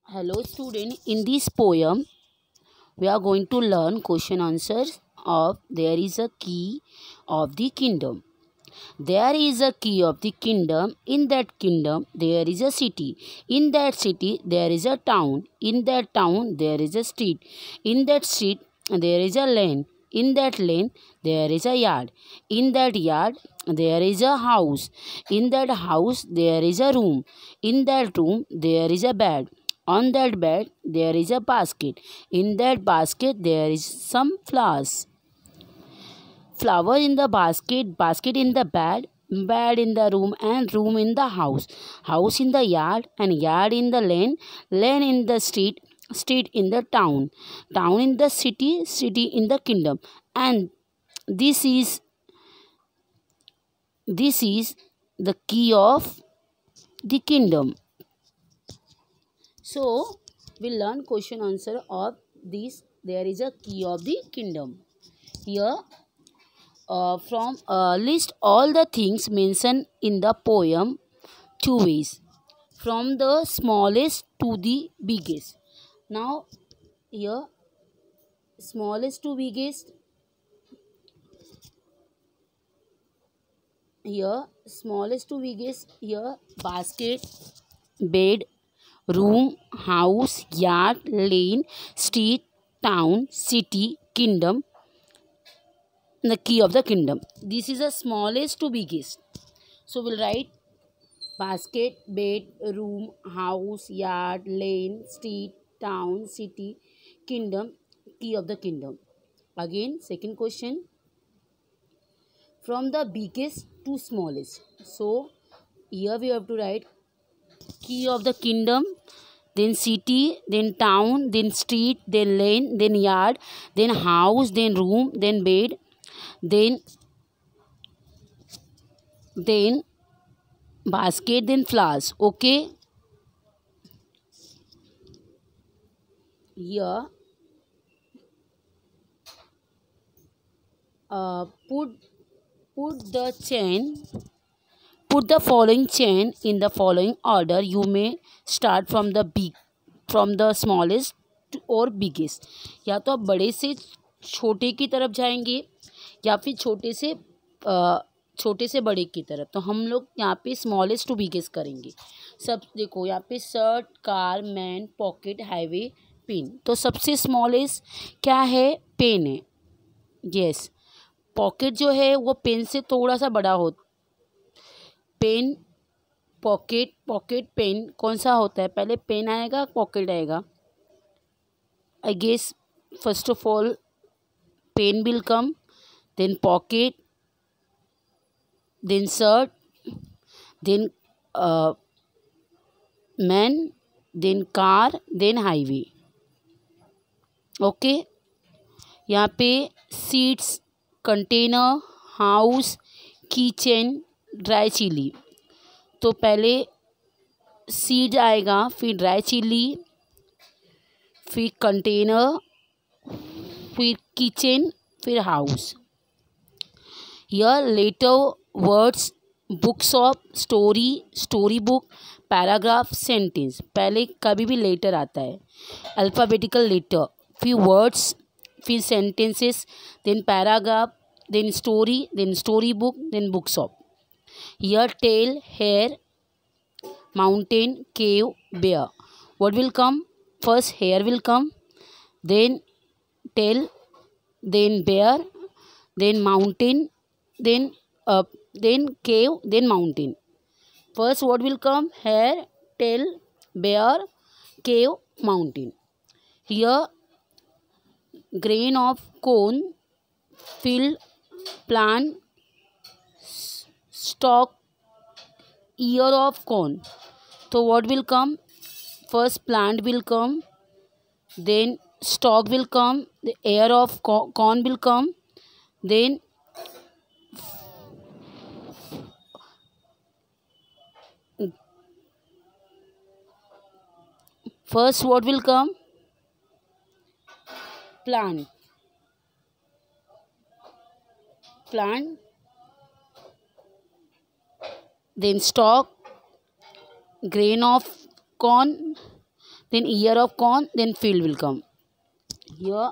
Hello student, in this poem we are going to learn question answers of there is a key of the kingdom. There is a key of the kingdom. In that kingdom there is a city. In that city there is a town. In that town there is a street. In that street there is a lane. In that lane there is a yard. In that yard there is a house. In that house there is a room. In that room there is a bed. On that bed there is a basket. In that basket there is some flowers. Flower in the basket, basket in the bed, bed in the room, and room in the house. House in the yard, and yard in the lane, lane in the street, street in the town, town in the city, city in the kingdom. And this is this is the key of the kingdom. So we learn question answer of this. There is a key of the kingdom. Here from list all the things mentioned in the poem two ways, from the smallest to the biggest. Now here smallest to biggest, here smallest to biggest, here basket, bed, room, house, yard, lane, street, town, city, kingdom, the key of the kingdom. This is the smallest to biggest. So we'll write basket, bed, room, house, yard, lane, street, town, city, kingdom, key of the kingdom. Again, second question, from the biggest to smallest. So here we have to write key of the kingdom, then city, then town, then street, then lane, then yard, then house, then room, then bed, then basket, then flowers. Okay, here put the chain, put the following chain in the following order. You may start from the big, from the smallest to or biggest. या तो आप बड़े से छोटे की तरफ जाएंगे या फिर छोटे से बड़े की तरफ. तो हम लोग यहाँ पे स्मॉलेस्ट टू बिगेस्ट करेंगे. सब देखो यहाँ पे shirt, car, man, pocket, highway, pen. तो सबसे स्मॉलेस्ट क्या है? पेन है. यस, पॉकेट जो है वो पेन से थोड़ा सा बड़ा हो. पेन, पॉकेट, पॉकेट, पेन कौन सा होता है? पहले पेन आएगा, पॉकेट आएगा. I guess first of all pen will come, then pocket, then shirt, then man, then car, then highway. Okay, यहाँ पे seeds, container, house, kitchen, dry chilli. तो पहले सीड आएगा, फिर ड्राई चिली, फिर कंटेनर, फिर किचन, फिर house. Here later words, books of story, story book, paragraph, sentence. पहले कभी भी लेटर आता है, अल्फ़ाबेटिकल लेटर, फिर वर्ड्स, फिर sentences, then paragraph, then story book, then books of. Here tail, hair, mountain, cave, bear. What will come? First hair will come, then tail, then bear, then mountain, then cave, then mountain. First what will come? Hair, tail, bear, cave, mountain. Here grain of corn, field, plant, stalk, ear of corn. So what will come? First plant will come, then stalk will come, the ear of corn will come, then first what will come? Plant, then stalk, grain of corn, then ear of corn, then field will come. Here,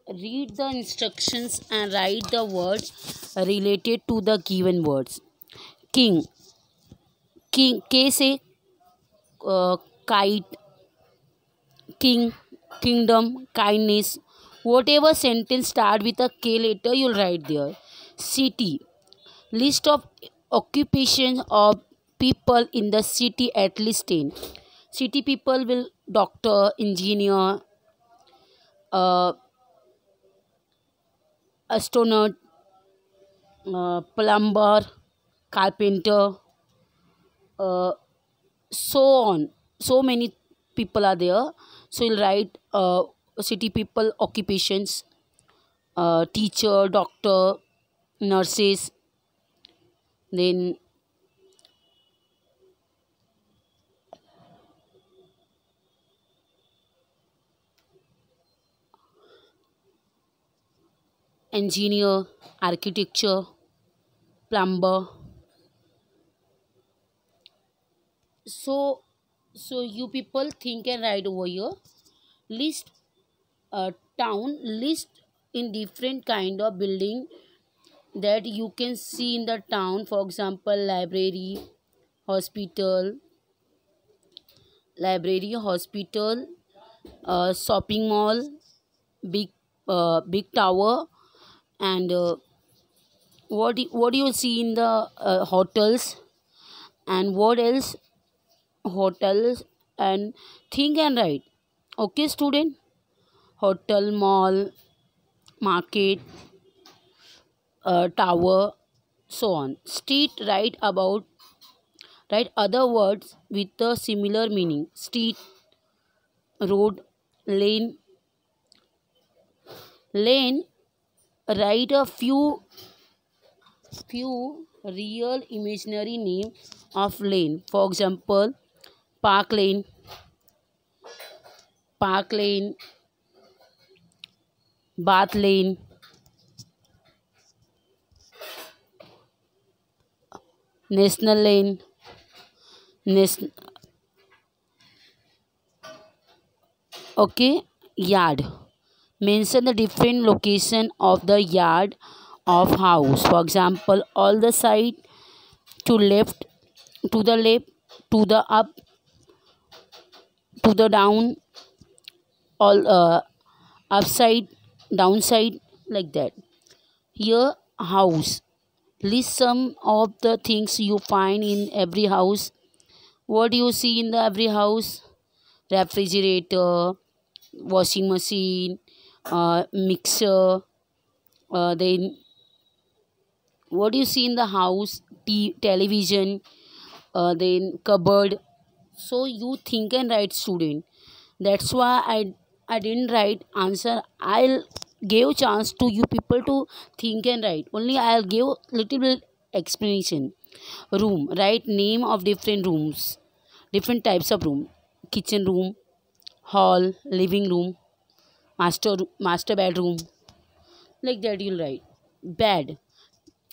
read the instructions and write the word related to the given words. King, K say kite, king, kingdom, kindness. Whatever sentence start with a K letter, you'll write there. City, list of occupations of people in the city, at least 10. City people will doctor, engineer, uh, astronaut, plumber, carpenter, uh, so on. So many people are there. So you'll write city people occupations, teacher, doctor, nurses, then engineer, architecture, plumber. So you people think and write over here. List town, list in different kind of building that you can see in the town. For example, hospital hospital, shopping mall, big big tower, and what do you see in the hotels, and what else, hotels, and think and write. Okay, student. Hotel, mall, market, tower, so on. Street, write other words with a similar meaning. Street, road, lane. Lane, write a few real imaginary name of lane. For example, park lane, bath lane, national lane, nation, okay, yard. Mention the different location of the yard of house. For example, all the side, to left, to the left, to the up, to the down, all upside, downside, like that. Here, house. List some of the things you find in every house. What do you see in the every house? Refrigerator, washing machine, mixer. Then what do you see in the house? Television. Then cupboard. So you think and write, student. That's why I didn't write answer. I'll give chance to you people to think and write. Only I'll give little bit explanation. Room, write name of different rooms, different types of room. Kitchen room, hall, living room, master bedroom, like that you'll write. Bed,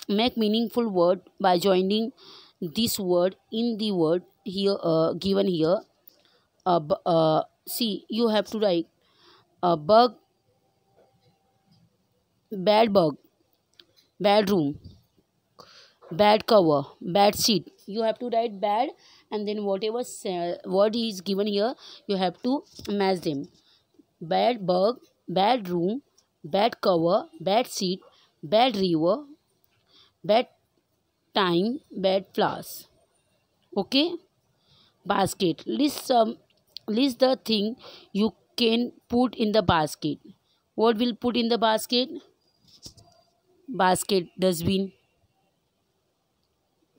make meaningful word by joining this word in the word here given here. See, you have to write a bug, bad bug, bad room, bad cover, bad seat. You have to write bad, and then whatever word is given here, you have to match them. Bad bug, bad room, bad cover, bad seat, bad river, bad time, bad flowers. Okay. Basket, list the thing you can put in the basket. What will put in the basket? Basket, dustbin,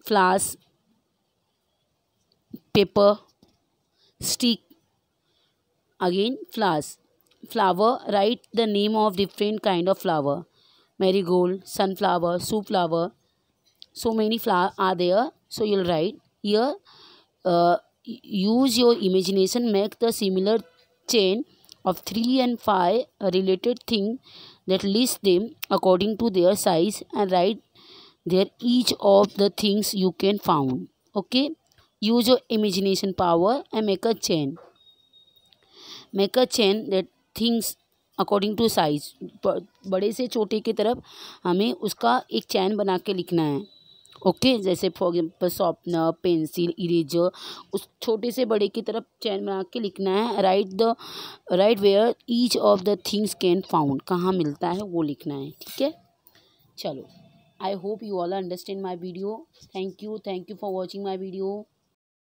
flowers, paper, stick. Again, flowers. Flower, write the name of different kind of flower. Marigold, sunflower, soup flower. So many flowers are there. So you'll write here. Use your imagination. Make the similar chain of 3 and 5 related thing that list them according to their size, and write there each of the things you can found. Okay. use your imagination power and make a chain. Make a chain that things according to size, बड़े से छोटे की तरफ हमें उसका एक चैन बना के लिखना है. ओके, जैसे for example sharpener, pencil, eraser, उस छोटे से बड़े की तरफ चैन बना के लिखना है. Write where each of the things can found, कहाँ मिलता है वो लिखना है. ठीक है, चलो. I hope you all understand my video. Thank you for watching my video.